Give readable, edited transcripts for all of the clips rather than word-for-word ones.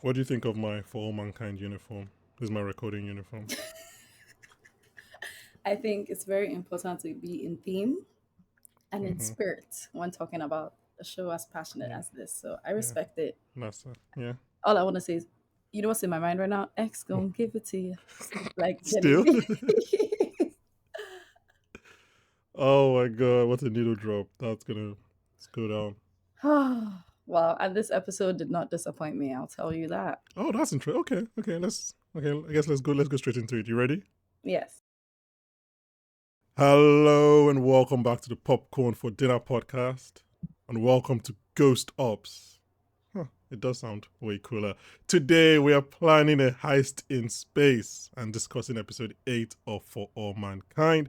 What do you think of my For All Mankind uniform? This is my recording uniform. I think it's very important to be in theme and in Mm-hmm. spirit when talking about a show as passionate Yeah, as this. So I yeah. respect it. That's yeah. All I want to say is, you know what's in my mind right now? X gonna give it to you. Like Still? genuinely. Oh my god, what a needle drop. That's gonna let's go down. Well, and this episode did not disappoint me. I'll tell you that. Oh, that's interesting. Okay, I guess let's go straight into it. You ready? Yes. Hello and welcome back to the Popcorn for Dinner podcast. And welcome to Ghost Ops. Huh, it does sound way cooler. Today we are planning a heist in space and discussing episode 8 of For All Mankind.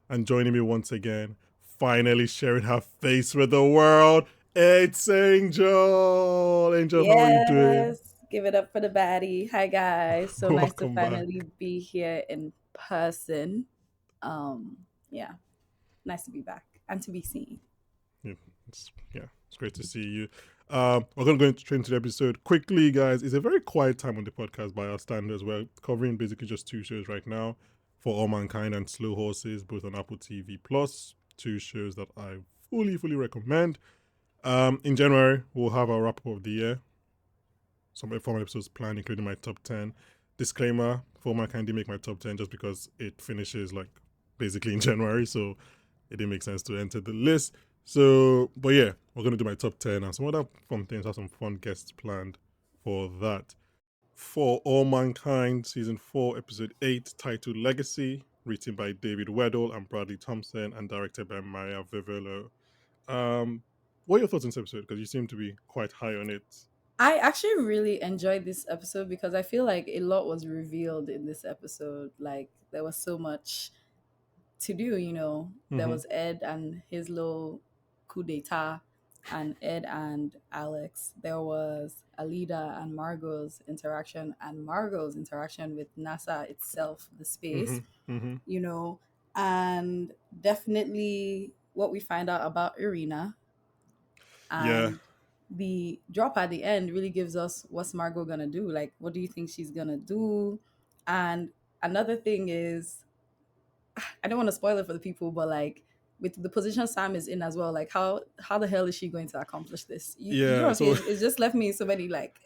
And joining me once again, finally sharing her face with the world, it's Angel. Angel, how are you doing? Yes. Give it up for the baddie. Hi guys. So nice to Welcome back. finally be here in person. Yeah. Nice to be back and to be seen. Yeah, it's great to see you. We're going to go straight into the episode quickly, guys. It's a very quiet time on the podcast by our standards. We're covering basically just two shows right now, For All Mankind and Slow Horses, both on Apple TV Plus. Two shows that I fully recommend. In January, we'll have our wrap up of the year. Some formal episodes planned, including my top 10. Disclaimer: For All Mankind didn't make my top 10 just because it finishes like basically in January, so it didn't make sense to enter the list. So, but yeah, we're gonna do my top 10 and some other fun things. Have some fun guests planned for that. For All Mankind, season 4, episode 8, titled Legacy, written by David Weddle and Bradley Thompson, and directed by Maria Vivelo. What are your thoughts on this episode? Because you seem to be quite high on it. I actually really enjoyed this episode because I feel like a lot was revealed in this episode. Like there was so much to do. There Mm-hmm. was Ed and his little coup d'etat, and Ed and Alex. There was Alida and Margot's interaction with NASA itself, the Mm-hmm. space, Mm-hmm. you know, and definitely what we find out about Irina, Yeah. and the drop at the end really gives us what's Margot gonna do. Like, what do you think she's gonna do? And another thing is, I don't want to spoil it for the people, but like with the position Sam is in as well, like how the hell is she going to accomplish this? You know what Yeah. I'm So saying? It's just left me so many like,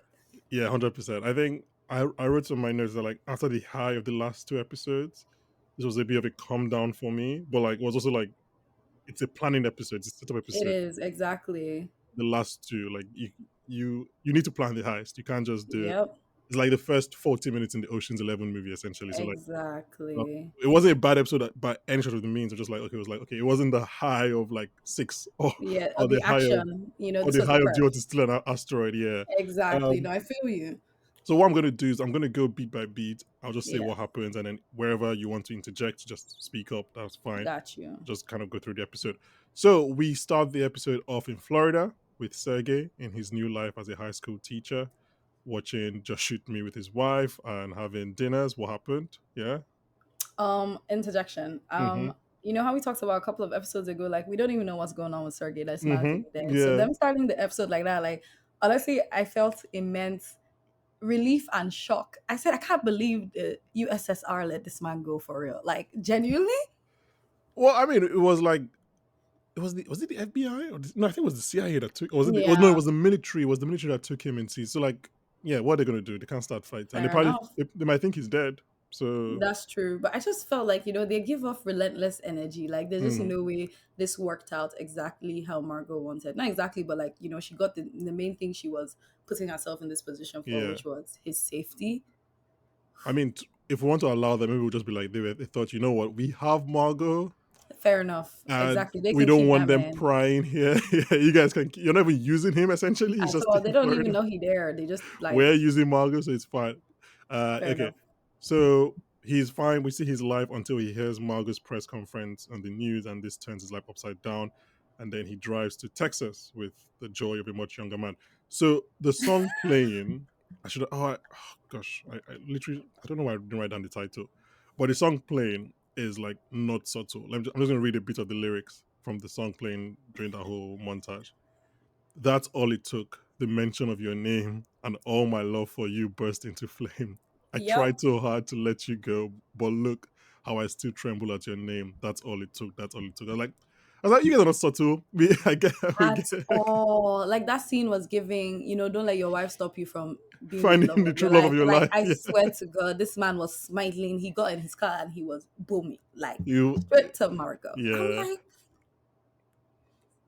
yeah, 100%. I think I wrote some of my notes that like after the high of the last two episodes, this was a bit of a calm down for me. But like it was also like it's a planning episode, it's a setup it episode. is exactly. The last two, like you need to plan the heist. You can't just do it. Yep, It's like the first 40 minutes in the Ocean's 11 movie, essentially. So like exactly. it wasn't a bad episode by any shot of the means. It was just like okay, it was like okay, it wasn't the high of like six Yeah, or the the high of action. This the was the high of prep. do you want to steal an asteroid, yeah. Exactly. Um No, I feel you. So what I'm gonna do is I'm gonna go beat by beat. I'll just say Yeah, what happens, and then wherever you want to interject, just speak up. That's fine. got you. Just kind of go through the episode. So we start the episode off in Florida with Sergey in his new life as a high school teacher, watching Just Shoot Me with his wife and having dinners. What happened? Yeah. Interjection. Mm-hmm. You know how we talked about a couple of episodes ago, like we don't even know what's going on with Sergey that's Mm-hmm. magically dead. So Yeah. them starting the episode like that, like honestly, I felt immense relief and shock. I said, I can't believe the USSR let this man go for real. Like genuinely? Well, I mean, it was like was it the FBI or no? I think it was the CIA that took. Or was it? Oh no, it Yeah, was the military. It was the military that took him and see. So like, yeah, what are they gonna do? They can't start fights, and they fair probably enough. they might think he's dead. So That's true. But I just felt like, they give off relentless energy. Like there's just mm, no way this worked out exactly how Margot wanted. Not exactly, but like, she got the main thing she was putting herself in this position for, yeah, which was his safety. I mean, if we want to allow them, maybe we'll just be like they thought, you know what, we have Margot, Fair enough. and Exactly. They we can don't keep want that them man. prying here. Yeah, you guys can. You're not even using him. Essentially, he's At just all. They in don't even Florida. know he there. They just like We're using Margot, so it's fine. fair Okay, enough. so he's fine. We see his life until he hears Margot's press conference on the news, and this turns his life upside down. And then he drives to Texas with the joy of a much younger man. So the song playing, I should. Oh gosh, I literally I don't know why I didn't write down the title, but the song playing is like not subtle. I'm just gonna read a bit of the lyrics from the song playing during that whole montage. That's all it took. The mention of your name and all my love for you burst into flame. I Yep. tried so hard to let you go, but look how I still tremble at your name. That's all it took. That's all it took. I was like, you guys are not subtle. We At get all. Like that scene was giving, don't let your wife stop you from being the love finding the of your true love of life. your Like life. I Yeah. swear to God, this man was smiling. He got in his car and he was booming, like You, straight to Marco. I'm yeah, like,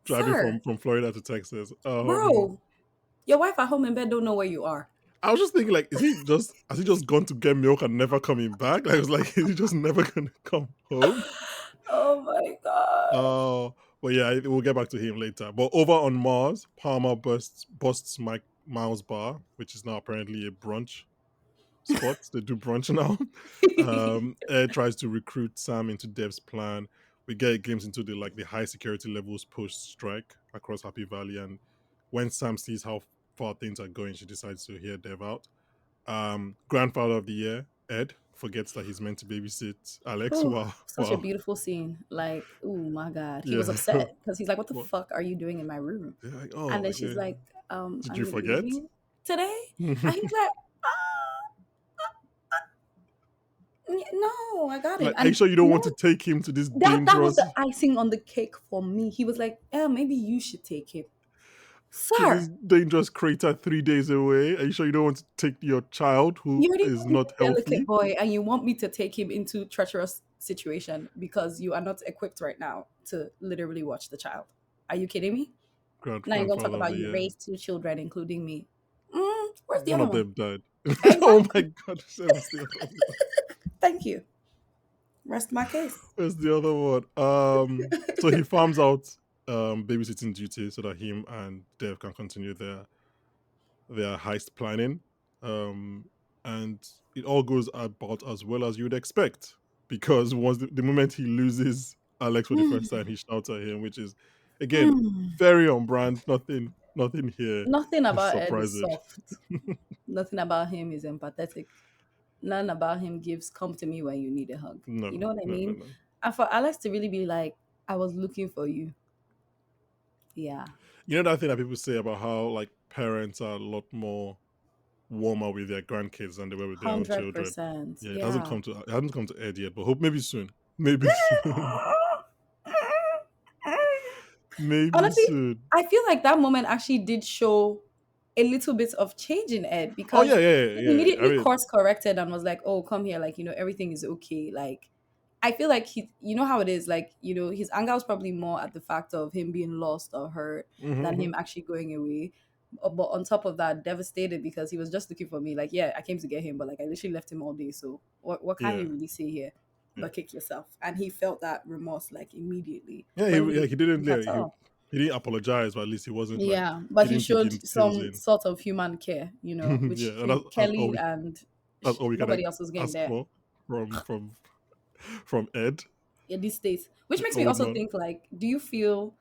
driving sir, from Florida to Texas. bro, your wife at home in bed don't know where you are. I was just thinking, like, has he just gone to get milk and never coming back? Like, I was like, is he just never gonna come home? Oh my god. Oh, but yeah, we'll get back to him later. But over on Mars, Palmer busts Mike Miles' bar, which is now apparently a brunch spot. They do brunch now. Ed tries to recruit Sam into Dev's plan. We get a glimpse into the high security levels post strike across Happy Valley, and when Sam sees how far things are going, she decides to hear Dev out. Grandfather of the year, Ed, forgets that he's meant to babysit Alex. Oh, Wow, such a wow, beautiful scene. Like, oh my God. He was yeah. upset because he's like, what the Well, fuck are you doing in my room? they're like, And oh, then she's yeah. like, Did are you you forget? leaving today? And he was like, no, I got him. Like, are you And sure you don't want to take him to this that was dangerous, the icing on the cake for me. He was like, maybe you should take him. to this Sir, dangerous crater 3 days away? Are you sure you don't want to take your child who you already is know he's not a delicate healthy? boy and you want me to take him into treacherous situation because you are not equipped right now to literally watch the child. Are you kidding me? Now you're gonna talk Grandfather of about the you year. raised two children, including me. Where's the One other of one? them died. Oh my Exactly. god, where's the other one? Thank you. Rest my case. Where's the other one? So he farms out babysitting duty so that him and Dev can continue their heist planning. And it all goes about as well as you'd expect. Because once the moment he loses Alex for the first time, he shouts at him, which is again Mm. very on brand. Nothing here Nothing is about Ed is surprising. soft. Nothing about him is empathetic. None about him gives come to me when you need a hug. You know No, what I no, no, mean? no. And for Alex to really be like, I was looking for you. Yeah. You know that thing that people say about how like parents are a lot more warmer with their grandkids than they were with their own children. 100%. Yeah, Yeah. it hasn't come to Ed yet, but hope maybe soon. Maybe soon. Maybe Honestly, soon. I feel like that moment actually did show a little bit of change in Ed Oh because he yeah. I immediately mean, course corrected and was like, "Oh, come here, like everything is okay." Like, I feel like you know how it is, like his anger was probably more at the fact of him being lost or hurt than him mhm. actually going away. But on top of that, devastated because he was just looking for me. Like, yeah, I came to get him, but like I literally left him all day. So what can Yeah, you really say here? yeah, But kick yourself. And he felt that remorse like immediately yeah. when He didn't. he had Yeah, to. Oh, he didn't apologize, but at least he wasn't like yeah, but he he didn't dig showed his heels some in. sort of human care, which Yeah, and that's Kelly and all we can nobody else was getting ask there for from from from Ed, in these states. Which the makes me old also man. think like, do you feel?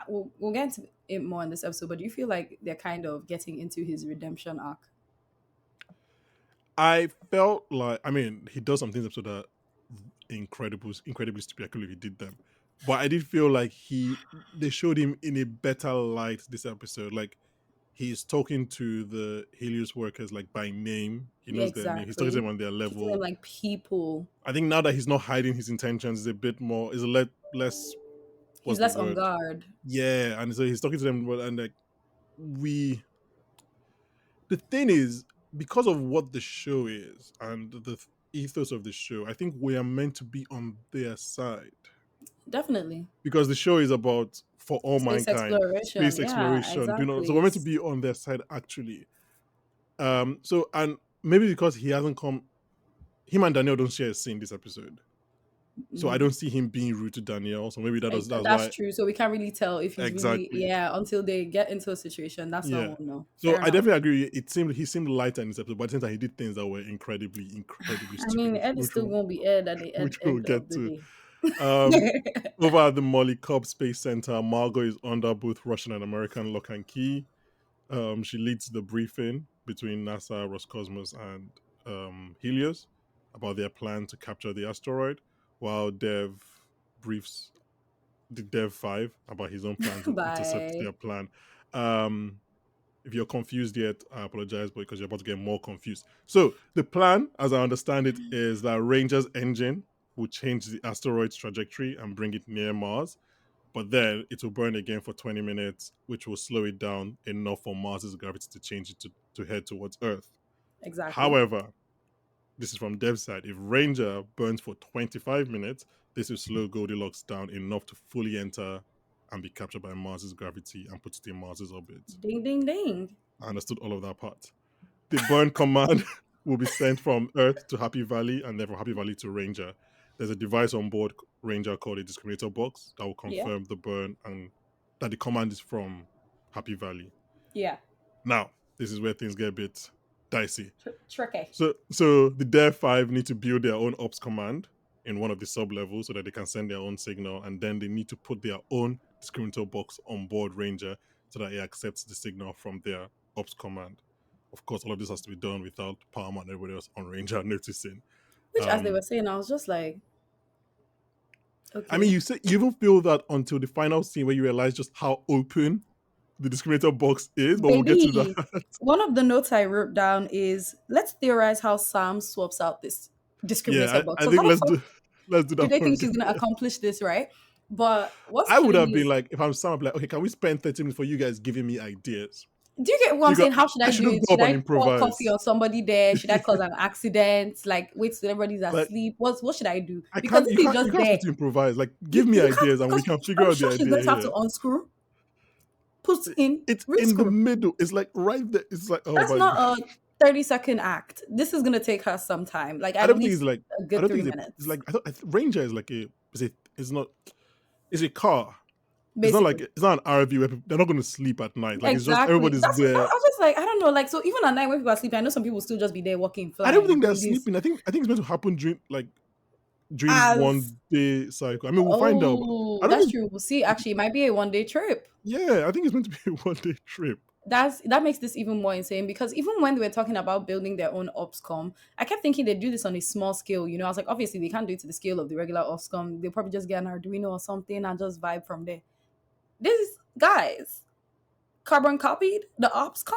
We'll get into it more in this episode, but do you feel like they're kind of getting into his redemption arc? I felt like, I mean, he does some things episode that incredibly stupid. I can't believe he did them, but I did feel like they showed him in a better light this episode. Like he's talking to the Helios workers like by name. He Yeah, knows their name. He's talking to exactly. them on their Treating them level. like people. I think now that he's not hiding his intentions, is a bit more, is a less. He's What's the less on word? guard. Yeah, and so he's talking to them, and like we. The thing is, because of what the show is and the ethos of the show, I think we are meant to be on their side Definitely. because the show is about for all Space mankind, exploration. space Yeah, exploration. So we're exactly. meant to be on their side actually. So and maybe because he hasn't come, him and Daniel don't share a scene this episode, so I Mhm. don't see him being rude to Daniel. So maybe that's That's why true. So we can't really tell if he's really, exactly. yeah, until they get into a situation. That's when Yeah. we'll know. So Fair I enough. definitely agree. He seemed lighter in this episode, but at the same time he did things that were incredibly I stupid, mean, Ed is still going to be Ed at the which we'll end of get the to. day. Um, over at the Molly Cobb Space Center, Margot is under both Russian and American lock and key. She leads the briefing between NASA, Roscosmos, and Helios about their plan to capture the asteroid, while Dev briefs the Dev 5 about his own plan to intercept Bye. their plan. Um, If you're confused yet, I apologize, but because you're about to get more confused. So the plan, as I understand it, is that Ranger's engine will change the asteroid's trajectory and bring it near Mars, but then it will burn again for 20 minutes, which will slow it down enough for Mars's gravity to change it to head towards Earth. Exactly. However, this is from Dev's side. If Ranger burns for 25 minutes, this will slow Goldilocks down enough to fully enter and be captured by Mars's gravity and put it in Mars's orbit. Ding, ding, ding. I understood all of that part. The burn command will be sent from Earth to Happy Valley and then from Happy Valley to Ranger. There's a device on board Ranger called a discriminator box that will Yeah. confirm the burn and that the command is from Happy Valley. Yeah. Now, this is where things get a bit dicey. Tricky. So the Dev 5 need to build their own ops command in one of the sub levels so that they can send their own signal, and then they need to put their own discriminator box on board Ranger so that it accepts the signal from their ops command. Of course, all of this has to be done without Palmer and everybody else on Ranger noticing. Which, as they were Um, saying, I was just like, I mean, okay, you even feel that until the final scene where you realize just how open the discriminator box is, but we'll get to baby. that. One of the notes I wrote down is let's theorize how Sam swaps out this Yeah, discriminator box. I So think how the fuck let's do do that they think first. she's gonna accomplish this, right? But what's I would killing have me been is, like, if I'm Sam, I'd be like, okay, can we spend 30 minutes for you guys giving me ideas? do you get what I'm Figure, saying? How should I I should do just it? go Should up and I pour coffee improvise. on somebody there? Should I cause an accident? Like wait till everybody's Like, asleep? What should I do? I Because can't, this is you just can't there. expect to improvise. Like, give me You can't ideas and we because can figure I'm out the sure she's idea going to have to here. unscrew, put in, It's in the rescrew. middle. It's like right there. It's like, oh That's my God. not a 30-second act. This is gonna take her some time, like I at don't think it's least like, a I good don't three think it's minutes, like, Ranger is like it's not, it's a car. It's not like, basically. it's not an RV where they're not going to sleep at night. Like, it's just Exactly. everybody's That's I there. was just like, I don't know. Like, so even at night when people are sleeping, I know some people still just be there walking, I don't flying, think they're doing this sleeping. I think it's meant to happen during as 1 day cycle. I mean, we'll find out. oh, I don't that's think. true. We'll see. Actually, it might be a 1 day trip. Yeah, I think it's meant to be a 1 day trip. That makes this even more insane because even when they were talking about building their own opscom, I kept thinking they do this on a small scale. You know, I was like, obviously they can't do it to the scale of the regular opscom. They'll probably just get an Arduino or something and just vibe from there. This guys, carbon copied the opscom,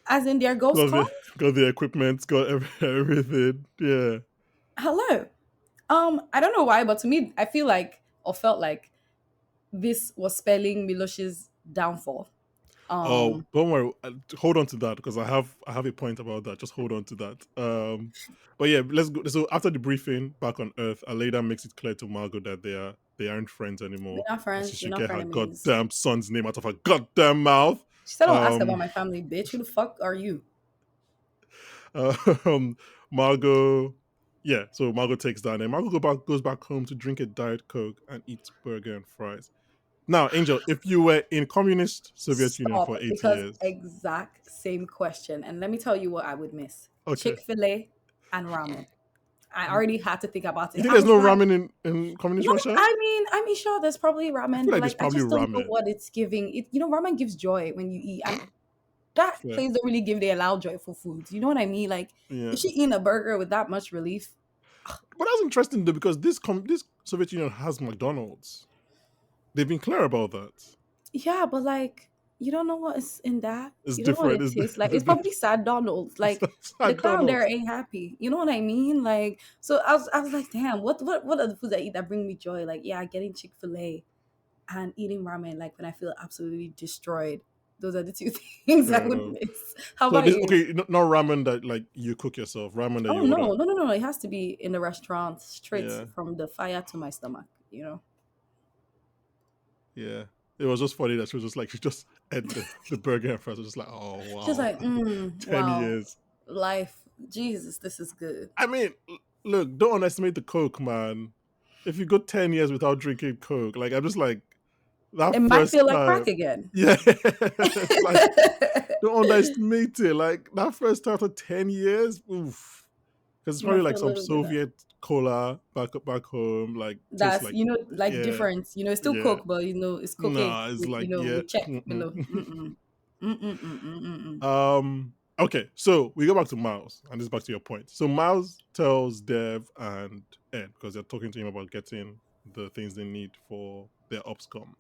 as in their ghost Got com. the equipment, got everything. Yeah. Hello. I don't know why, but to me, I feel like or felt like this was spelling Milosh's downfall. Oh, Um, don't worry. Hold on to that because I have a point about that. Just hold on to that. But yeah, let's go. So after the briefing back on Earth, Aleda makes it clear to Margot that they aren't friends we're anymore, not and she friends. We're should not get her frenemies. goddamn son's name out of her goddamn mouth. She said, "Don't ask about Um, my family, bitch. Who the fuck are you?" um, Margot, yeah. So Margot takes down, and Margot goes back home to drink a diet coke and eat burger and fries. Now, Angel, if you were in communist Soviet Union Stop, for 80 because years, exact same question. And let me tell you what I would miss: okay, Chick-fil-A and ramen. I already had to think about you it. think I there's was no like, ramen in communist no, Russia? I mean, sure, there's probably I feel ramen, but like there's like, I probably just don't know ramen. what it's giving. Ramen gives joy when you eat, and that Fair. place don't really give they allow joyful foods. You know what I mean? Like, Yeah, is she eating a burger with that much relief? but that's interesting though because this Soviet Union has McDonald's. They've been clear about that. Yeah, but like, you don't know what is in that. It's You don't know what different. it tastes like. It's probably sad Donald's. Like It's the clown there McDonald's. ain't happy. You know what I mean? Like, so I was like, damn, what are the foods I eat that bring me joy? Like, yeah, getting Chick-fil-A and eating ramen. Like when I feel absolutely destroyed. Those are the two things I Fair would enough. miss. How So about this you? okay, not ramen that like you cook yourself. Ramen that Oh you order. no, no, no, no! It has to be in the restaurant, straight Yeah, from the fire to my stomach. yeah. It was just funny that she was just like she just ate the burger and fries. I was just like, oh Just wow, like, 10 wow, years. life, Jesus, this is good. I mean, look, don't underestimate the Coke, man. If you go 10 years without drinking Coke, like I'm just like that It might first feel like crack time. again. Yeah. It's like don't underestimate it. Like that first time after 10 years, oof. Because it's You probably might like feel a some little bit that. Soviet cola back home, like tastes That's like like yeah, difference. It's still yeah. Coke, but it's Coke Nah, it's with like yeah. with check Mm-mm. below. Mm-mm. Mm-mm-mm-mm-mm-mm. Okay, so we go back to Miles, and this is back to your point. So Miles tells Dev and Ed because they're talking to him about getting the things they need for their OPSCOM,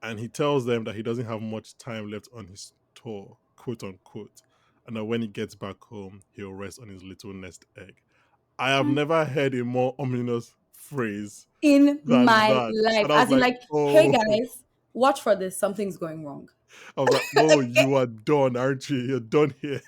and he tells them that he doesn't have much time left on his tour. quote unquote, and that when he gets back home, he'll rest on his little nest egg. I have Mm. never heard a more ominous phrase In than my that. life, And I was as in like, like, hey oh, guys, watch for this. Something's going wrong. I was like, oh, you are done, aren't you? You're done here.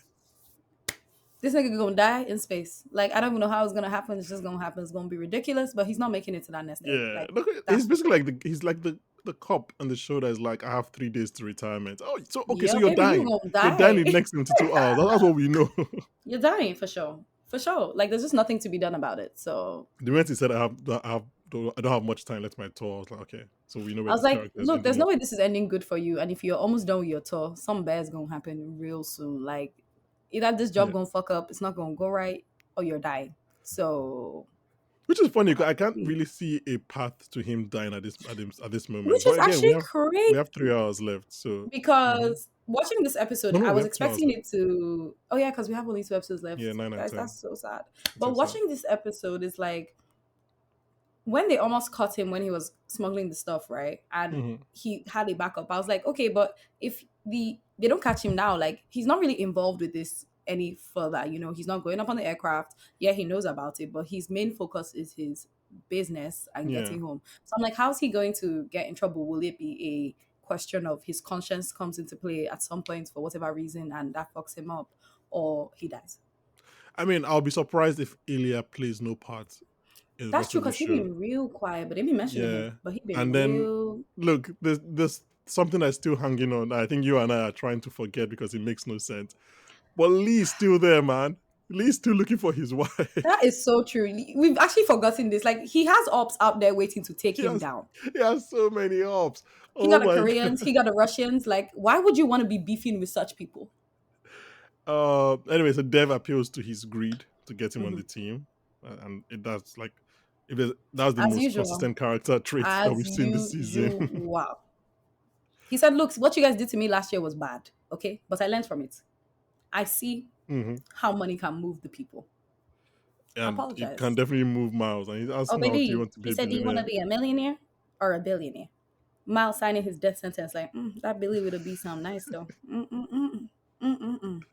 This nigga gonna die in space. Like I don't even know how it's gonna happen. It's just gonna happen. It's gonna be ridiculous. But he's not making it to that nest egg. Yeah, Like look, that's he's for basically sure. like he's like the cop on the show that is like, I have 3 days to retirement. Oh, so okay, so Yeah, you're baby, you dying. gonna You're dying die. in the next 72 hours. That's what we know. You're dying for sure. For sure. Like there's just nothing to be done about it. So The minute he said I don't have much time left my tour, I was like, okay, so we know I where was this like, character is look, there's ending no up. way this is ending good for you. And if you're almost done with your tour, some bad's gonna happen real soon. Like either this job Yeah, gonna fuck up, it's not gonna go right, or you're dying. So which is funny because I can't hopefully, really see a path to him dying at this moment. which But is again, actually we crazy have 3 hours left, so mhm. because watching this No, episode, no, I we was have 2 hours expecting left. it to. Oh yeah, because we have only 2 episodes Yeah, left, 9 and guys. 10. That's so sad. It's But so sad. watching this episode is like when they almost caught him when he was smuggling the stuff, right? And Hmm. he had a backup. I was like, okay, but if they don't catch him now, like he's not really involved with this any further. You know, he's not going up on the aircraft. Yeah, he knows about it, but his main focus is his business and Yeah. getting home. So I'm like, how's he going to get in trouble? Will it be a question of his conscience comes into play at some point for whatever reason and that fucks him up, or he dies? I mean, I'll be surprised if Ilya plays no part in the That's rest true of the because he show. been real quiet, but they been mentioning him. Yeah. But he been And then real. look, there's something that's still hanging on. I think you and I are trying to forget because it makes no sense. But Lee's still there, man. Lee's still looking for his That wife. is so true. We've actually forgotten this. Like he has ops out there waiting to take he him has down. he has so many ops. He Oh got the my god. Koreans, he got the Russians. Like, why would you want to be beefing with such people? Anyway, so Dev appeals to his greed to get him on Mhm. the team, and that's like, that's the As most usual. consistent character trait that As we've seen this season. usual. He said, look, what you guys did to me last year was bad. Okay. But I learned from it. I see Hmm. how money can move the people. I And it can apologize. definitely move miles. And he's Oh, asking now, do you baby. want to be He a said, do you want to billionaire? be a millionaire or a billionaire? Miles signing his death sentence, like, that Billy would have be sound nice though. Mm-mm-mm.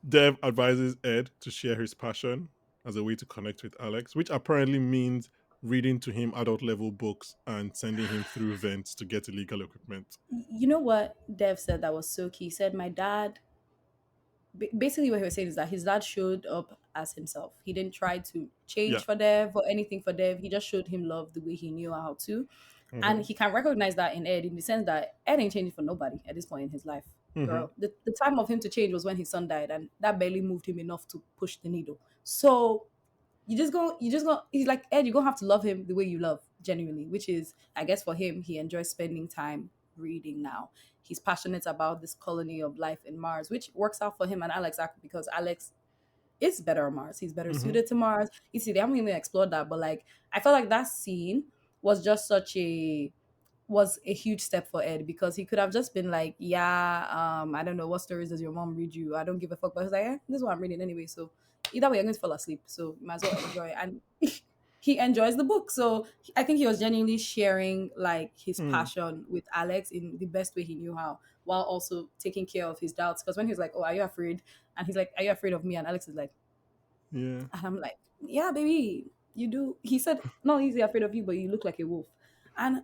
Dev advises Ed to share his passion as a way to connect with Alex, which apparently means reading to him adult level books and sending him through vents to get illegal equipment. You know what Dev said that was so key? He said, my dad, basically what he was saying is that his dad showed up as himself. He didn't try to Yeah. change for Dev or anything for Dev. He just showed him love the way he knew how to. And Hmm. he can recognize that in Ed in the sense that Ed ain't changing for nobody at this point in his life. Hmm. Girl, the time of him to change was when his son died, and that barely moved him enough to push the needle. So he's like, Ed, you're gonna have to love him the way you love, genuinely, which is, I guess for him, he enjoys spending time reading now. He's passionate about this colony of life in Mars, which works out for him and Alex because Alex is better on Mars. He's better Hmm. suited to Mars. You see, they haven't even explored that, but like I felt like that scene was just such a was a huge step for Ed because he could have just been like, yeah, I don't know what stories does your mom read you. I don't give a fuck. But he's like, this is what I'm reading anyway. So either way, I'm going to fall asleep. So you might as well enjoy it. And he enjoys the book. So I think he was genuinely sharing like his Mm. passion with Alex in the best way he knew how, while also taking care of his doubts. Because when he was like, oh, are you afraid? And he's like, are you afraid of me? And Alex is like, Yeah. and I'm like, yeah, baby, you do. He said, not easily afraid of you, but you look like a wolf. And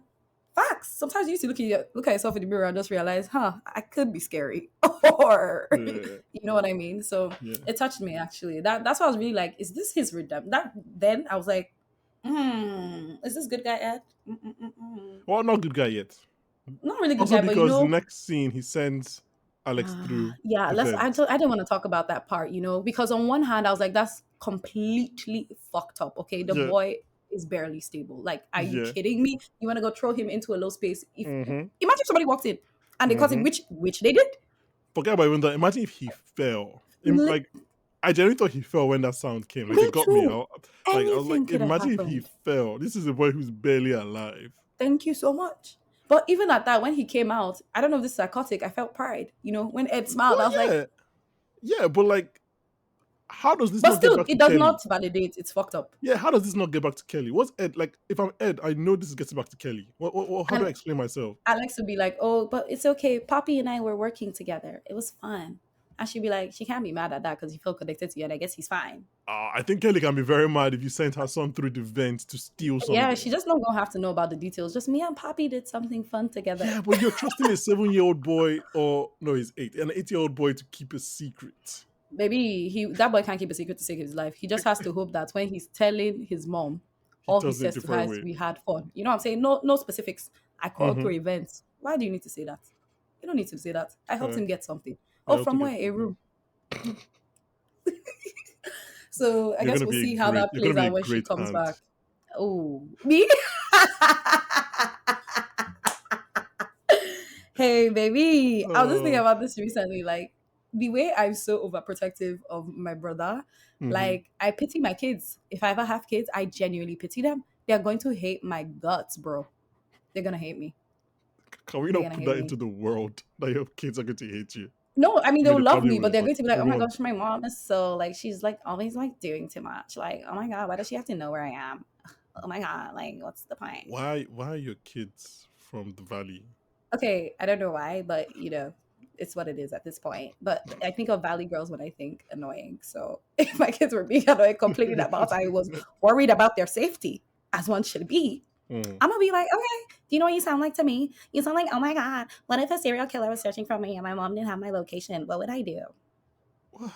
facts. Sometimes you used to look at yourself in the mirror and just realize, I could be scary. Or Yeah. you know what I mean? So Yeah. it touched me actually. That's why I was really like, is this his redemption? That then I was like, is this good guy Ed? Mm-mm-mm-mm. Well, not good guy yet. Not really good Also guy, but because the next scene he sends Alex through yeah, the let's. vent. I didn't want to talk about that part, because on one hand I was like, that's completely fucked up. Okay, the Yeah. boy is barely stable. Like, are you Yeah. kidding me? You want to go throw him into a low space? If Mm-hmm. imagine if somebody walked in and they caught him, Mm-hmm. which they did. Forget about even that. Imagine if he fell. Li- Like, I genuinely thought he fell when that sound came. Like, Me it got me. too. I was like, Anything could have imagine if he happened. fell. This is a boy who's barely alive. Thank you so much. But even at that, when he came out, I don't know if this is psychotic. I felt pride. When Ed smiled, I Well, was like, yeah. Yeah, but like, How does this But not get still, back to it does Kelly? not validate. It's fucked up. Yeah, how does this not get back to Kelly? What's Ed like? If I'm Ed, I know this is getting back to Kelly. How do I And explain myself? Alex would be like, "Oh, but it's okay. Poppy and I were working together. It was fun." And she'd be like, "She can't be mad at that because he felt connected to you, and I guess he's fine." I think Kelly can be very mad if you sent her son through the vent to steal Yeah, something. she just not gonna have to know about the details. Just me and Poppy did something fun together. Yeah, but you're trusting a 7-year-old boy, or no, he's 8, an 8-year-old boy to keep a secret. Maybe that boy can't keep a secret to save his life. He just has to hope that when he's telling his mom, He all he tells it a says to her different is, way. "We had fun." You know what I'm saying? No, no specifics. I called Mm-hmm. through events. Why do you need to say that? You don't need to say that. I helped Uh, him get something. I Oh, hope to from get where? A something. room. So I guess we'll see how that You're gonna plays be a out when she great comes aunt. back. Oh, me? Hey, baby. I was just thinking Oh, about this recently. Like, the way I'm so overprotective of my brother, mm-hmm. like, I pity my kids. If I ever have kids, I genuinely pity them. They're going to hate my guts, bro. They're going to hate me. Can we They're not going to put hate that me. into the world that your kids are going to hate you? No, I mean, I mean, they'll they love probably me, but will, they're but going to be like, they oh my won't. gosh, my mom is so, like, she's like always like doing too much. Like, oh my God, why does she have to know where I am? Oh my God, like, what's the point? Why are your kids from the valley? Okay, I don't know why, but it's what it is at this point. But I think of Valley Girls when I think annoying. So if my kids were being annoying, complaining about I was worried about their safety, as one should be. Mm. I'm gonna be like, okay, do you know what you sound like to me? You sound like, oh my God, what if a serial killer was searching for me and my mom didn't have my location? What would I do? Wha-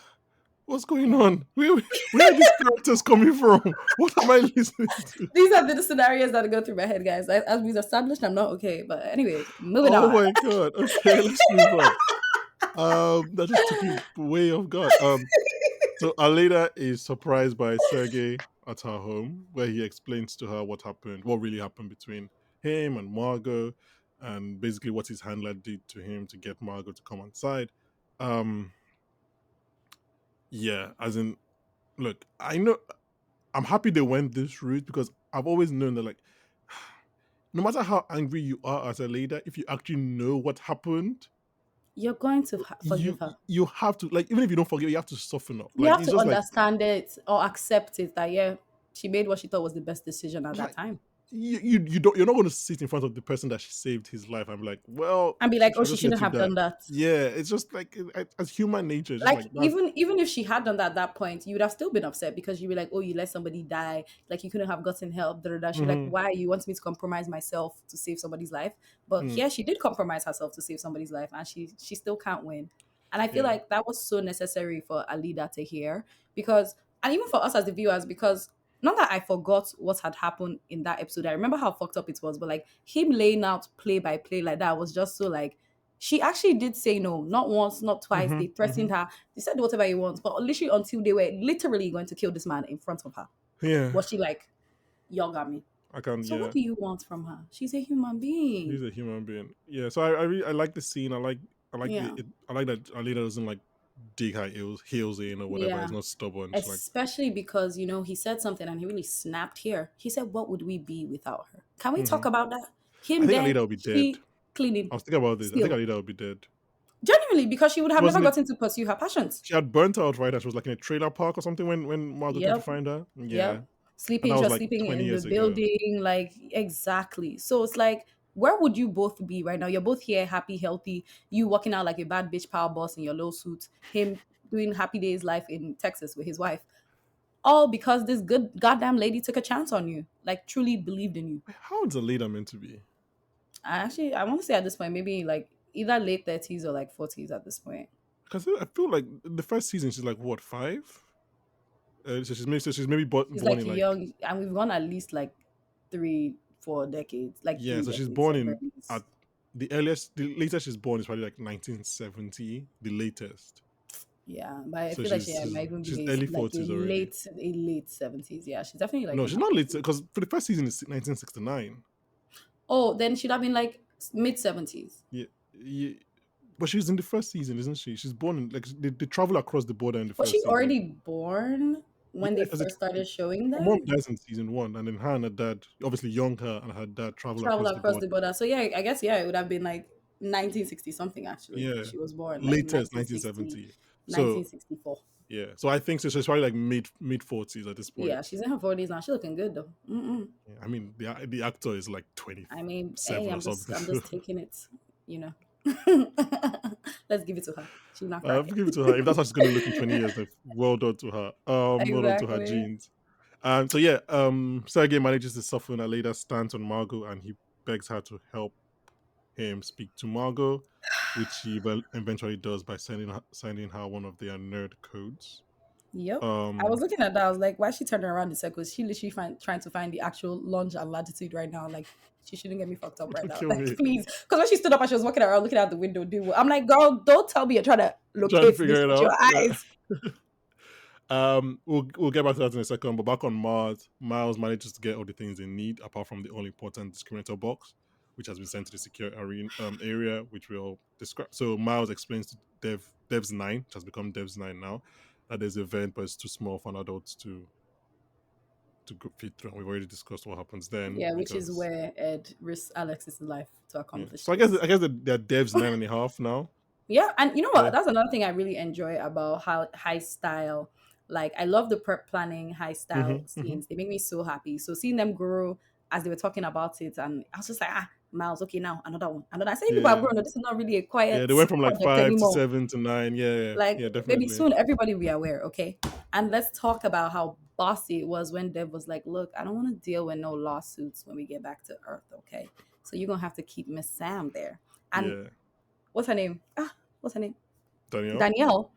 What's going Yeah. on? Where are these characters coming from? What am I listening to? These are the scenarios that go through my head, guys. As we've established, I'm not okay. But anyways, moving Oh on. my god. Okay, let's move on. That just took me way off guard. So Aleda is surprised by Sergey at her home, where he explains to her what really happened between him and Margot, and basically what his handler did to him to get Margot to come on side. Um, yeah, as in, look, I know I'm happy they went this route because I've always known that, like, no matter how angry you are as a leader, if you actually know what happened, You're going to you forgive her. you have to, like, even if you don't forgive, you have to soften up. You Like, have it's to just like, understand it or accept it that yeah, she made what she thought was the best decision at that like time. you're not going to sit in front of the person that saved his life and be like, well, And be she like, oh, should she just let shouldn't you have die. done that. Yeah, it's just like, as human nature, it's just Like like that's. even if she had done that at that point, you would have still been upset because you'd be like, oh, you let somebody die, like you couldn't have gotten help. Da, da, da. She'd be like, Hmm. why you want me to compromise myself to save somebody's life? But Mm, here she did compromise herself to save somebody's life, and she still can't win. And I feel yeah. like that was so necessary for a leader to hear because, and even for us as the viewers, because not that I forgot what had happened in that episode. I remember how fucked up it was, but like him laying out play by play like that was just so like she actually did say no, not once, not twice. Hmm. They Hmm. threatened her. They said whatever you want, but literally until they were literally going to kill this man in front of her, Yeah. was she like, "Young at me." I can. So what Yeah. do you want from her? She's a human being. He's a human being. Yeah. So I really, I like the scene. I like Yeah, I like that Alita doesn't like dig her heels in or whatever. It's yeah. not stubborn. She's like, Especially because he said something and he really snapped here. He said, "What would we be without her?" Can we hmm. talk about that? I Him think dead, Alita will be dead. she cleaning I was thinking about this. I think still. Alita will be dead. Genuinely, because she would She have was never in it. gotten to pursue her passions. She had burnt out, right? And she was like in a trailer park or something when Margot came to Yep. find her. Yeah, Yep. and that Sleeping, was just like sleeping 20 in the years ago. building, like exactly. So it's like, where would you both be right now? You're both here, happy, healthy. You walking out like a bad bitch power boss in your low suit. Him doing happy days life in Texas with his wife. All because this good goddamn lady took a chance on you. Like truly believed in you. How is Alita meant to be? I want to say at this point, maybe like either late 30s or like 40s at this point. Because I feel like the first season she's like what, 5? So she's maybe She's born like in like, young, and we've gone at least like 3, 4 decades, like yeah. three So she's decades born at very in at least. the latest she's born is probably like 1970. The latest. Yeah, but I So feel like she might even she's be early like 40s already. a late 70s. Yeah, she's definitely like No, in she's her not late forties. because for the first season it's 1969. Oh, then she'd have been like mid 70s. Yeah, yeah. But she was in the first season, isn't she? She's born in like they travel across the border in the Was first she season. already born Yeah, when they because first started showing her mom them? dies in season 1, and then her and her dad, obviously young her and her dad, travel Traveled across the across the border. border. So yeah, I guess yeah, it would have been like 1960 something actually. Yeah, She was born like latest 1960, 1970. So 1964. Yeah. So I think so. She's probably like mid 40s at this point. Yeah, she's in her 40s now. She's looking good though. Mm-mm. Yeah, I mean, the actor is like I mean, hey, 27 or something. I'm So just taking it, you know. Let's give it to her. She's not crying. give it to her. If that's how she's going to look in 20 years, then well done to her. Well done to her Exactly. genes. So yeah, Sergey manages to soften Aleda's stance on Margot, and he begs her to help him speak to Margot, which he eventually does by sending her one of their nerd codes. Yep. I was Um, looking at that. I was like, why is she turning around in circles? She literally trying to find the actual lunge and latitude right now. Like, she shouldn't get me fucked up right don't now. kill Like, me. please. Because when she stood up and she was walking around looking out the window, dude, I'm like, girl, don't tell me you're trying to Trying to locate this figure it with your out. Yeah. eyes. We'll get back to that in a second. But back on Mars, Miles manages to get all the things they need, apart from the all important discriminator box, which has been sent to the secure arena area, which we'll describe. So Miles explains to Dev's 9, which has become Dev's 9 now, that there's an event, but it's too small for an adult to fit through. And we've already discussed what happens then Yeah, which is because where Ed risks Alex's life to yeah. accomplish So I guess this. they're Dev's 9.5 now. Yeah, and you know Yeah. what? That's another thing I really enjoy about how high style. Like I love the prep planning high style Hmm. scenes. They make me so happy. So seeing them grow as they were talking about it, and I was just like, Miles, okay, now another one, another. I say people are Yeah. growing. This is not really a Yeah. quiet They went from like project 5 to anymore. 7 to 9. Yeah. Yeah. Like Yeah. maybe Definitely. soon everybody will be aware, okay? And let's talk about how bossy it was when Dev was like, "Look, I don't want to deal with no lawsuits when we get back to Earth, okay? So you're gonna have to keep Miss Sam there." And Yeah. what's her name? What's her name? Danielle. Danielle,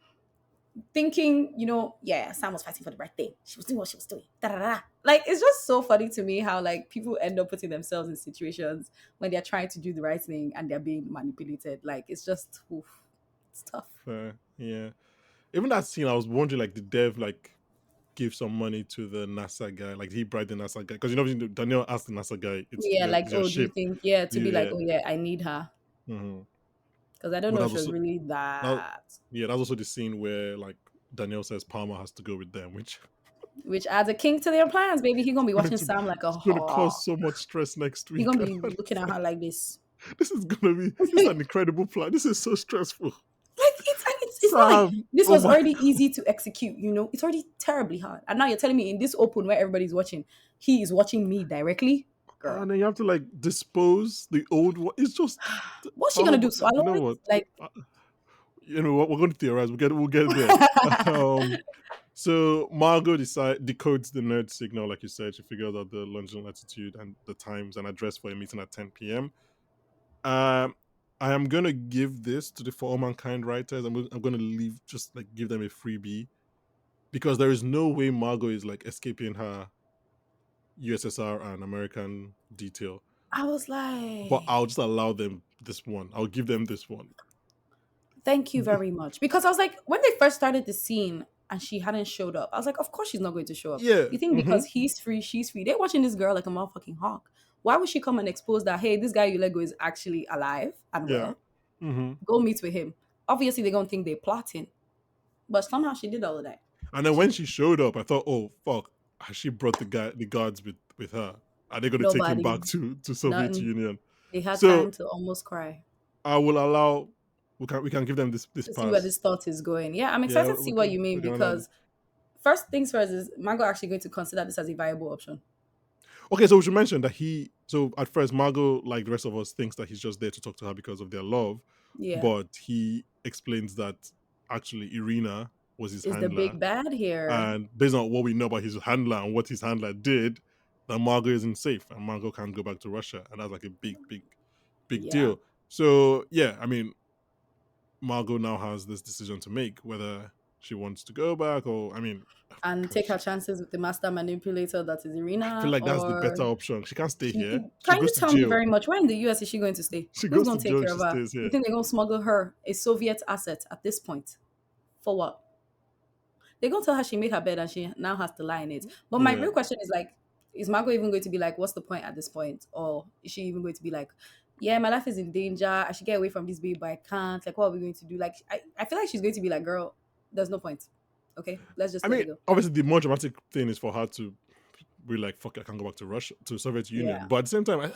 thinking, yeah, Sam was fighting for the right thing. She was doing what she was doing. Da, da, da. Like, it's just so funny to me how, like, people end up putting themselves in situations when they're trying to do the right thing and they're being manipulated. Like, it's just, oof, it's tough. Fair. Yeah. Even that scene, I was wondering, like, did Dev like give some money to the NASA guy? Like, he bribed the NASA guy because Danielle asked the NASA guy, Yeah, like, "It's your oh, do you ship." think, yeah, to be like, Yeah. oh, yeah, I need her. Hmm. Because I don't But know if she was really that, that. yeah, that's also the scene where like Danielle says Palmer has to go with them, which Which adds a kink to their plans, baby. He gonna be going watching to Sam like a it's going to cause hawk. so much stress next He week. gonna be looking at her like this. This is gonna be this is an incredible plan. This is so stressful. Like it's not like Sam, this oh was my already easy to execute, it's already terribly hard. And now you're telling me in this open where everybody's watching, he is watching me directly? Girl. and then you have to like dispose the old one. It's just What's she oh, gonna do? but you Swallow know it? what? Like Uh, You know what? We're going to theorize. We'll get there. Um, so Margot decodes the nerd signal, like you said. She figures out the longitudinal latitude and the times and address for a meeting at 10 p.m. Um, I am gonna give this to the For All Mankind writers. I'm gonna give them a freebie because there is no way Margot is like escaping her USSR and American detail. I was But like, I'll just allow them this one. I'll give them this one. thank you very much. Because I was like, when they first started the scene and she hadn't showed up, I was like, of course she's not going to show up. Yeah. You think because he's free, she's free. They're watching this girl like a motherfucking hawk. Why would she come and expose that, hey, this guy you let go is actually alive and Yeah. well? Hmm. Go meet with him. Obviously, they're going to think they're plotting. But somehow she did all of that. And then when she showed up, I thought, oh fuck, has she brought the guards with her? Are they gonna take him Nobody, back to Soviet nothing. Union? They had So time to almost cry I will allow we can give them this to see where pass. this thought is going. Yeah, I'm Yeah, excited to see what you mean we can allow because first things first is Margot actually going to consider this as a viable option. Okay, so we should mention that so at first Margot, like the rest of us, thinks that he's just there to talk to her because of their love. Yeah. But he explains that actually Irina was his Is the handler. big bad here. And based on what we know about his handler and what his handler did, that Margot isn't safe and Margot can't go back to Russia. And that's like a big Yeah. deal. So yeah, I mean, Margot now has this decision to make whether she wants to go back or And take her gosh, chances with the master manipulator that is I feel Irina, like that's the better or option. She can't stay here. She can you goes to tell me jail. very much where in the US is she going to stay? She Who's goes going to to take jail. care She of her? stays You here. think they're going to smuggle her, a Soviet asset, at this point? For what? They're going to tell her she made her bed and she now has to lie in it. But my Yeah. real question is like, is Margot even going to be like, what's the point at this point? Or is she even going to be like, yeah, my life is in danger. I should get away from this baby, but I can't. Like, what are we going to do? Like, I feel like she's going to be like, girl, there's no point. Okay, let's just I let mean, it go. obviously, the more dramatic thing is for her to be like, "Fuck, I can't go back to Russia, to Soviet Union." Yeah. But at the same time,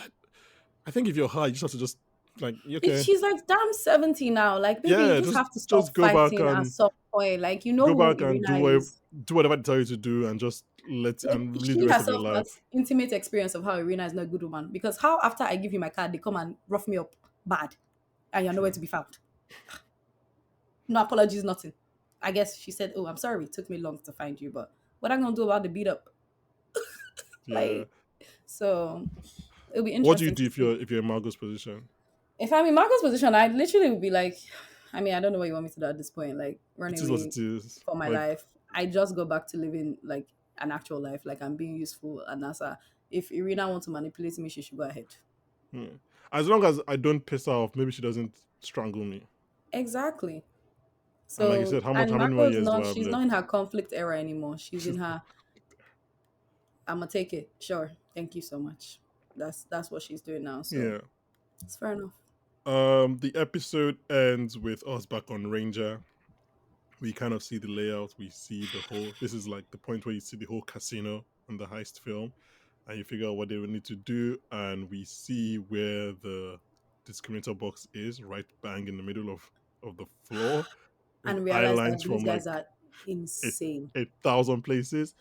I think if you're her, you just have to just Like, okay, She's like, damn 70 now. Like, baby, you yeah, just have to stop just go back fighting at and some point. Like, you know who do Irina is. whatever they tell you to do, and just Like, live the she rest of your herself got life. intimate experience of how Irina is not a good woman. Because how after I give you my card, they come and rough me up bad, and you're nowhere True. to be found. No apologies, nothing. I guess she said, "Oh, I'm sorry. It took me long to find you, but what I'm gonna do about the beat up?" Yeah. Like, so it'll be What do you interesting do to see. if you're in Margot's position? If I'm in Marco's position, I literally would be like, I mean, I don't know what you want me to do at this point. Like, run It is what away it is. for my Like, life. I just go back to living like an actual life. Like, I'm being useful. And that's if Irina wants to manipulate me, she should go ahead. hmm. As long as I don't piss her off, maybe she doesn't strangle me. Exactly. And like you So, said, and how many more Marco's years do not, I have she's not in left? her conflict era anymore. She's in She's her, I'm gonna take it. Sure. Thank you so much. That's what she's doing now. So, yeah. it's fair enough. The episode ends with us back on Ranger. We kind of see the layout. We see the whole. This is like the point where you see the whole casino and the heist film, and you figure out what they would need to do. And we see where the discriminator box is, right bang in the middle of the floor, with And eye realize lines that these from guys like are insane. 1,000 places.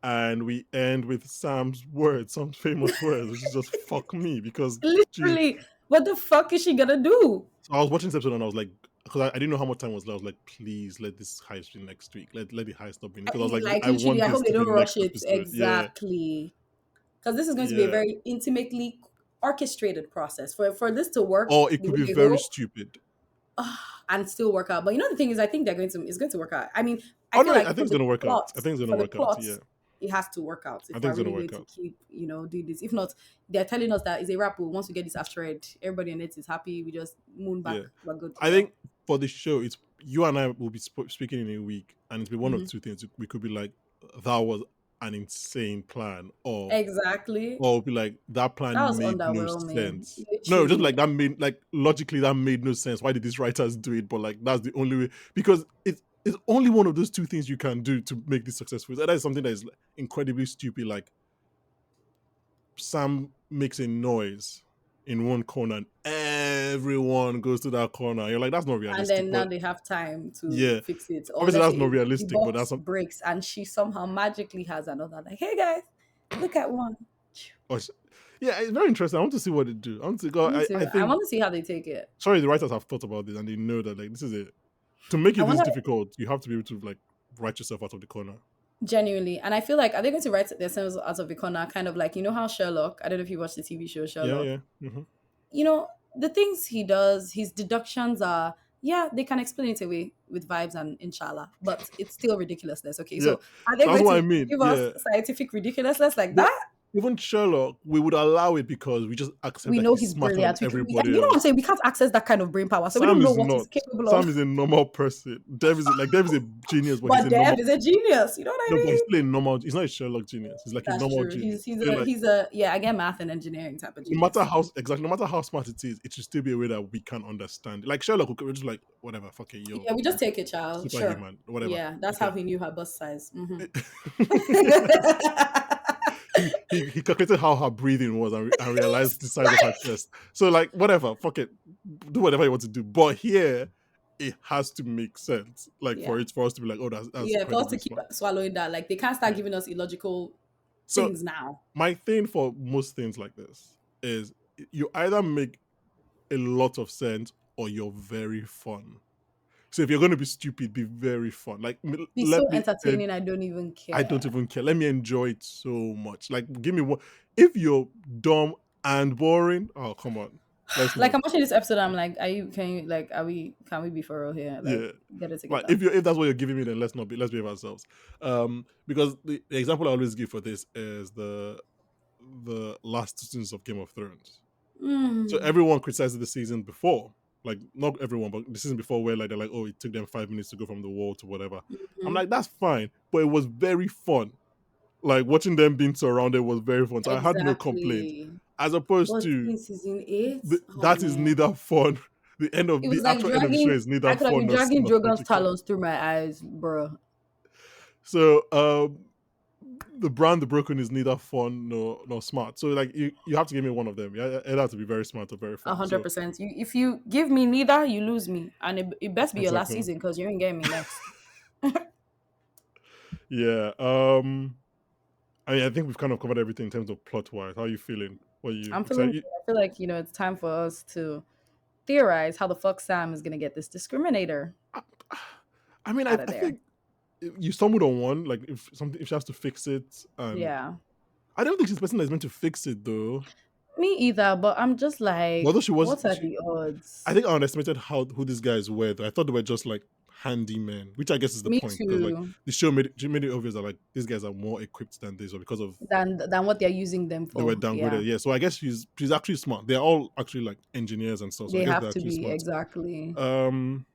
And we end with Sam's words, some famous words, which is just "fuck me" because geez. Literally, what the fuck is she gonna do? So I was watching this episode and I was like, because I didn't know how much time was left. I was like, please let this heist be next week. Let the heist not be, because I was like, Like, I literally, want I this hope they to be don't rush next it. episode. Yeah, Exactly. Because this is going to be a yeah. very intimately orchestrated process. For this to work Or it the could way be they very hope, stupid. and still work out. But you know the thing is, I think it's going to work out. I mean, I Oh feel no, I like think it's gonna work out. I think it's gonna for the work out. plot, Yeah, it has to work out I if think we're it's gonna really going work to out. keep, doing this. If not, they're telling us that it's a wrap. Once we get this asteroid, everybody on it is happy. We just moon back. Yeah, We're good to I go. think for the show, it's you and I will be speaking in a week, and it's be one of Hmm. two things. We could be like, that was an insane plan, Exactly. or be like, that That plan was made no underwhelming. sense. No, just Literally. like that made, like, logically that made no sense. Why did these writers do it? But like that's the only way, because it's only one of those two things you can do to make this successful. That is something that is incredibly stupid. Like Sam makes a noise in one corner and everyone goes to that corner. You're like, that's not And realistic. then now But they have time to yeah, fix it. Or obviously let's that's not say the realistic. But that's box some, breaks and she somehow magically has another. Like, hey guys, look at one. or yeah, it's very interesting. I want to see what they do. I want to go. Me I too. I think, want to see how they take it. sorry, the writers have thought about this and they know that like this is it. To make I it this wonder difficult, you have to be able to like write yourself out of the corner. genuinely. And I feel like, are they going to write themselves out of the corner? Kind of like, you know how Sherlock, I don't know if you watched the TV show Yeah, Sherlock. yeah. Hmm. You know, the things he does, his deductions are, yeah, they can explain it away with vibes and inshallah, but it's still ridiculousness. Okay. Yeah. So are they So that's going what I to mean. give us Yeah. scientific ridiculousness like But that? even Sherlock, we would allow it because we just accept We that know he's he's smarter than brilliant. And everybody you know what I'm else. saying? We can't access that kind of brain power, so we don't Sam know is what he's not. capable Sam of. is a normal person. Dev is a genius, but he's But a Dev normal. is a genius. You know what I No, but he's mean? still a normal. He's not a Sherlock genius. He's like a That's normal true. genius. He's So a like, he's a yeah. I get math and engineering type of no matter genius. how exactly, no matter how smart it is, it should still be a way that we can understand. Like Sherlock, we're just like whatever, fuck it, yo, Yeah, we just take it, child. Sure. superhuman, whatever. Yeah, that's how Okay. he knew her bust size. Hmm. He calculated how her breathing was and realized the size of her chest. So like whatever, fuck it, do whatever you want to do. But here, it has to make sense. Like Yeah, for us to be like, oh, that's yeah. For us incredibly to keep smart. swallowing that, like they can't start Yeah. giving us illogical So things now. my thing for most things like this is you either make a lot of sense or you're very fun. So if you're going to be stupid, be very fun. Like Be let so me. entertaining. I don't even I don't care. even care. Let me enjoy it so much. Like, give me one. If you're dumb and boring, oh come on, let's Like not. I'm watching this episode, I'm like, are you? Can you like? Are we? Can we be for real here? Like, Yeah, get it like together. if that's what you're giving me, then let's not be. Let's behave ourselves. Because the example I always give for this is the last seasons of Game of Thrones. So Mm. everyone criticized the season before, like not everyone, but the season before, where like they're like, oh, it took them 5 minutes to go from the wall to whatever. I'm Mhm. like, that's fine, but it was very fun. Like watching them being surrounded was very fun. So I had no complaint. Exactly. As opposed Was to in season 8? Oh that is man. neither fun. It The was like actual end of the show dragging is neither I could have fun been nor dragging Drogon's nostalgical. talons through my eyes, bro. So the brand, the broken is neither fun nor smart. So like you have to give me one of them. Yeah, it has to be very smart or very fun. So 100%. If you give me neither, you lose me, and it best be your last exactly. season because you ain't getting me next. Yeah. I mean, I think we've kind of covered everything in terms of plot wise. How are you feeling? What are you I'm feeling. excited? I feel like it's time for us to theorize how the fuck Sam is gonna get this discriminator I, I mean, out of I there. think you stumbled on one. Like if she has to fix it, and Yeah, I don't think she's the person that's meant to fix it though. me either. But I'm just But like, although she was, what are the I odds? think I underestimated who these guys were. Though I thought they were just like handymen, which I guess is the Me point because like too. the show made it obvious that like these guys are more equipped than this, or because of Than what they're using them they were for. Yeah, downgraded. Yeah, so I guess she's actually smart. They're all actually like engineers and stuff. So I they guess have they're to actually be smart. exactly. Um,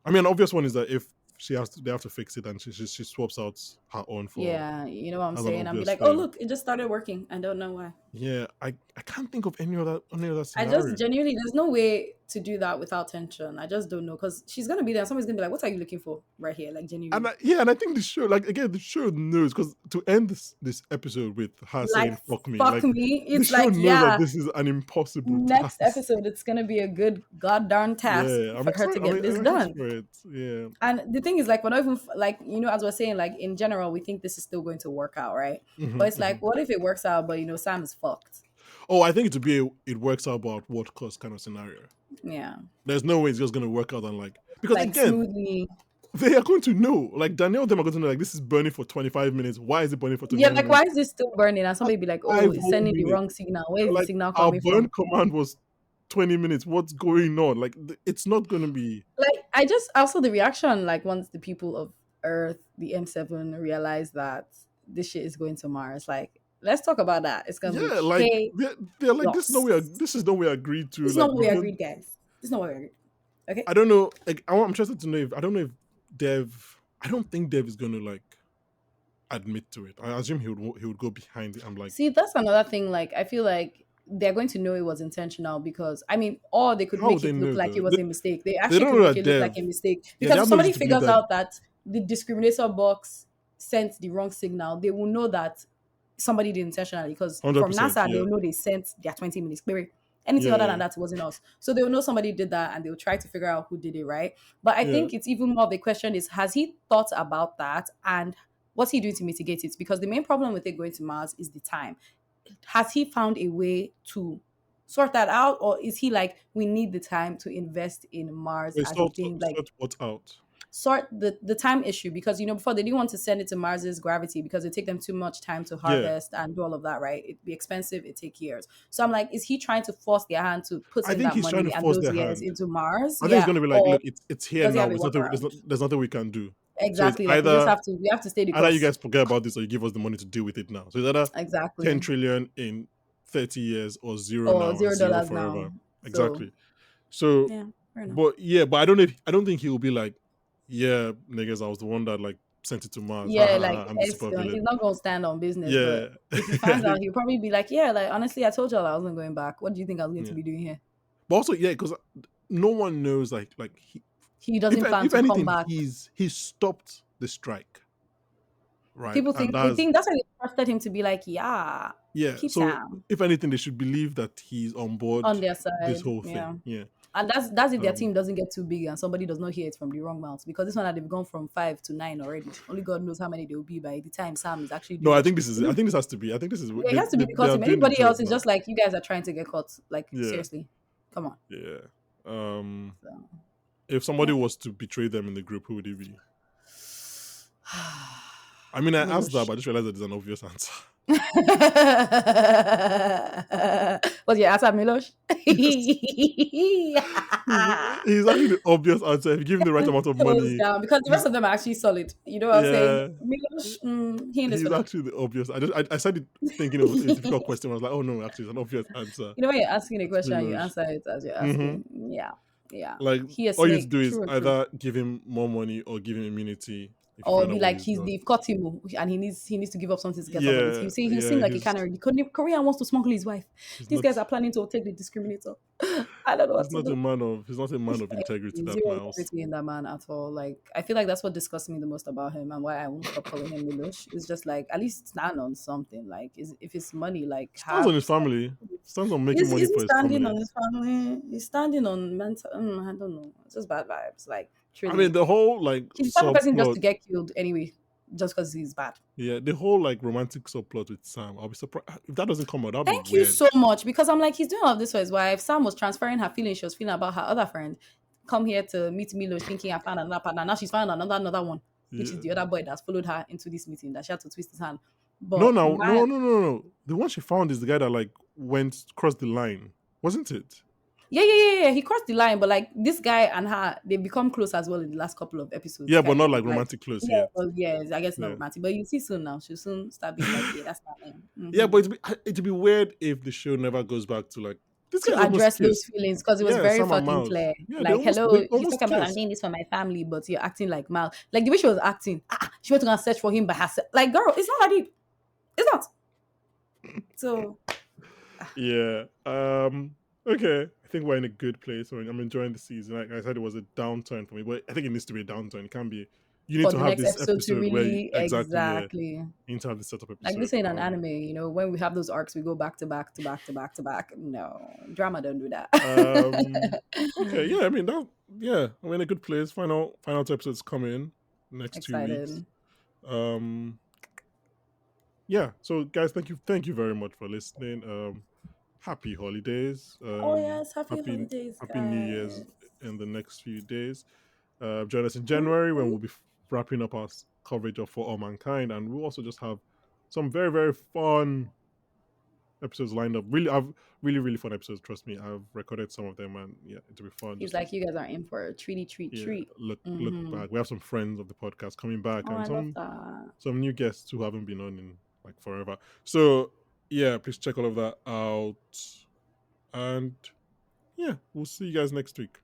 I mean, an obvious one is that if they have to fix it, and she swaps out her own for Yeah, you know what I'm as an saying. And be obvious like, oh thing. look, it just started working. I don't know why. Yeah, I can't think of any other I just scenario. genuinely, there's no way to do that without tension. I just don't know because she's gonna be there. Somebody's gonna be like, "What are you looking for right here?" Like And genuinely, and I think the show, like again, the show knows because to end this episode with her like saying "fuck me," fuck like me. the It's show like, knows that yeah, this is an impossible next task. episode it's gonna be a good goddamn task Yeah, I'm for her to excited. get this I'm excited done. for it. Yeah. And the thing is, like, we're not even like, as we're saying, like in general, we think this is still going to work out, right? But it's Hmm. like, what if it works out, but Sam is fucked? Oh, I think it would be it works out about what cost kind of scenario. Yeah, There's no way it's just going to work out on like because like again smoothly. they are going to know like Danielle and them are going to know like this is burning for 25 minutes. Why is it burning for Yeah, 25 like why minutes? is this still burning? And That's somebody be like, oh, 5 it's whole sending the minutes. wrong signal. Where is the Like signal our coming burn from? command was 20 minutes. What's going on? Like it's not going to be. Like, I just also the reaction, like once the people of Earth, the M7, realize that this shit is going to Mars, like let's talk about that. It's gonna be Yeah, like they're like this is chaos. not we agreed to. This is Like not what we we've not. agreed, guys. This is not what we agreed. Okay. I don't know. Like I'm interested to know if I don't know if Dev. I don't think Dev is gonna like admit to it. I assume he would go behind it. I'm like, See, that's another thing. Like, I feel like they're going to know it was intentional because I mean, or they could how would make they it look know like it though? was a mistake. They They actually don't could know make that it look like Dev. a mistake Yeah, they because if have no somebody reason to believe figures that. out that the discriminator box sent the wrong signal, they will know that somebody did intentionally because from 100%. NASA Yeah, they'll know they sent their 20 minutes query. Anything other yeah, than that wasn't us. So they'll know somebody did that and they'll try to figure out who did it, right? But I yeah. think it's even more of a question is has he thought about that and what's he doing to mitigate it? Because the main problem with it going to Mars is the time. Has he found a way to sort that out? Or is he like, we need the time to invest in Mars Wait, as a sort thing? Like sort what out? sort the time issue because before they didn't want to send it to Mars's gravity because it take them too much time to Yeah, harvest and do all of that, right? It'd be expensive, it take years. So I'm like, is he trying to force their hand to put I in think that he's trying to money and force those their years hand. into Mars? I think he's Yeah. gonna be like, Or look, it's here does he now. have a workaround? There's nothing we can do. So it's Exactly. Like either we have to stay the either you course. guys forget about this or you give us the money to deal with it now. So it's either 10 Exactly. trillion in 30 years or zero Or now and zero $0 forever. now. So Exactly. So, yeah, fair enough. but yeah, but I don't know. I don't think he will be like, yeah, niggas, I was the one that like sent it to Mars. Ha Yeah, ha like ha. I'm the super he's villain. not gonna stand on business, Yeah. but if he I finds out, think, he'll probably be like, yeah, like honestly, I told y'all I wasn't going back. What do you think I was going to yeah. be doing here? But also, yeah, because no one knows like He doesn't plan if to come anything, back. he's stopped the strike, right? People And think they that's think that's why they trusted him to be like, yeah, yeah. keep So Sam if anything, they should believe that he's on board on their this side. whole Yeah. thing. Yeah. And that's if their Um, team doesn't get too big and somebody does not hear it from the wrong mouth. Because this one they've gone from 5 to 9 already. Only God knows how many there will be by the time Sam is actually no, doing I what she think this needs is. to I do. think this has to be. I think this is. Yeah, it has to be They because are him. doing the Anybody job else is now. just like, you guys are trying to get caught. Like, Yeah. seriously. Come on. Yeah. Um, So, if somebody yeah. was to betray them in the group, who would it be? I mean, I asked that, Milosh. but I just realized that there's an obvious answer. What's your answer, Milosh? Yes. He's actually the obvious answer. If you give him the right amount of Toes money, down because the he's rest of them are actually solid. You know what I'm saying? yeah. Milosh, he in this for He's now. actually the obvious. I started thinking it was a difficult question. I was like, oh no, actually, it's an obvious answer. You know when you're asking a It's question and you Milosh. answer it as you're Hmm. asking. Yeah. Yeah. Like He a all you need to snake. do is True or true. either give him more money or give him immunity, if you Or find be out what like he's done. they've caught him and he needs to give up something to get out of it. Yeah, He'll seem yeah, like a canary. The Korean wants to smuggle his wife. he's These not guys are planning to take the discriminator. I don't know what to do. he's not a man of integrity, that Zero mouse. integrity in that man at all. Like I feel like that's what disgusts me the most about him and why I won't stop calling him Milosh. It's just like at least stand on something. Like if it's money, like Stands on have his family. Stands on making money is he for his standing family. on his family? He's standing on mental I don't know. It's just bad vibes. Like I mean, truly. the whole like He's the type of person just subplot. to get killed anyway, just because he's bad. Yeah, the whole like romantic subplot with Sam. I'll be surprised if that doesn't come out. That'll be Thank you weird. so much because I'm like, he's doing all of this for his wife. Sam was transferring her feelings she was feeling about her other friend. Come here to meet Milo, thinking I found another partner. Now she's found another one, which is Yeah. the other boy that's followed her into this meeting that she had to twist his hand. No, But no, my no, no, no, no. The one she found is the guy that like went crossed the line, wasn't it? yeah. He crossed the line, but like this guy and her, they become close as well in the last couple of episodes, Yeah, but kind not of. like Like romantic close yeah, yet. well, yeah, I guess not Yeah. romantic, but you see soon now. She'll soon start being like, yeah, that's not him. Yeah, but it'd be weird if the show never goes back to like this guy To almost address those kissed. feelling because it was Yeah, very Sam and fucking Miles. clear. Yeah, Like, they hello, he's almost talking about I'm kissed. doing this for my family, but you're acting like Mal. Like the way she was acting, she went to go and search for him by herself. Like, girl, it's not that deep. It's not. So Yeah. Okay. I think we're in a good place. I'm enjoying the season. Like I said, it was a downturn for me, but I think it needs to be a downturn. It can't be. You need for to the have next this episode to episode where really exactly, yeah, exactly you need to have the setup like this episode. ain't an anime, when we have those arcs, we go back to back to back to back to back. No, drama don't do that. Okay, yeah. I mean that. Yeah, we're in a good place. Final two episodes coming next 2 weeks. Excited. Um, yeah. So guys, thank you very much for listening. Happy holidays. Oh yes, happy Happy holidays, Happy New Year's guys. in the next few days. Join us in January when we'll be wrapping up our coverage of For All Mankind, and we'll also just have some very very fun episodes lined up. I've really fun episodes. Trust me, I've recorded some of them, and yeah, it'll be fun. He's Just to like, you guys are in for a treaty yeah, treat. look back. We have some friends of the podcast coming back, Oh, and I love that. some new guests who haven't been on in like forever. So yeah, please check all of that out, and yeah, we'll see you guys next week.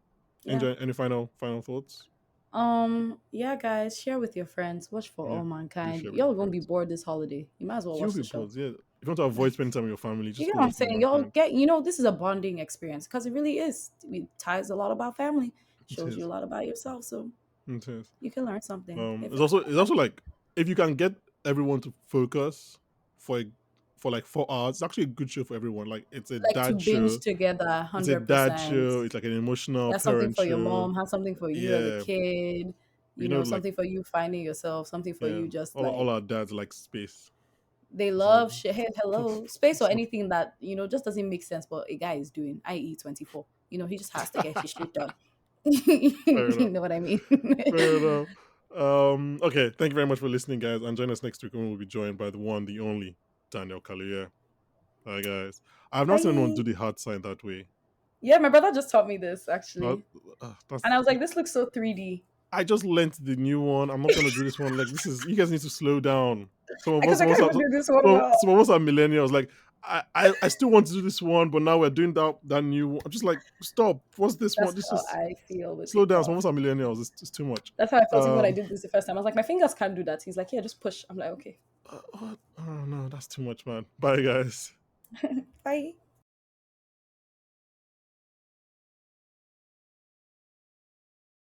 Yeah. Enjoy. Any final thoughts? Yeah, guys, share with your friends. Watch For Yeah, All do Mankind. share with Y'all your are gonna be friends. bored this holiday. You might as well You'll watch be the show. bored. Yeah, if you want to avoid spending time with your family, You just get go what I'm watch For All saying? Y'all Mankind. get, this is a bonding experience because it really is. It ties a lot about family, It shows you is. a lot about yourself, so It is. you can learn something. If It's also like if you can get everyone to focus for for like 4 hours, it's actually a good show for everyone. Like it's a like to dad binge show. together, It's a dad 100%. show. It's like an emotional That's something parent for your show. mom, has something for you as a Yeah, kid, like something for you finding yourself, something for yeah, you just all like our dads like space. they So love shit. Hey, hello, space or so anything that just doesn't make sense, but a guy is doing, i.e., 24. He just has to get his shit done. fair You enough. know what I mean? Fair enough. Okay, thank you very much for listening, guys, and join us next week when we'll be joined by the one, the only Daniel Kaluuya. Bye, guys. I've not seen anyone do Bye. the heart sign that way. Yeah, my brother just taught me this Uh, actually, and that's I was like, this looks so 3D. I just learnt the new one. I'm not gonna do this one. Like this is you guys need to slow down. Because I can't even do this one well. Some of us are millennials. Like I still want to do this one, but now we're doing that new one. I'm just like, stop. What's this one? That's This how is I feel with slow down. Some TikTok. of us are millennials. It's too much. That's how I felt even when I Um, did this the first time. I was like, my fingers can't do that. He's like, yeah, just push. I'm like, okay. oh no, that's too much, man. Bye, guys. Bye.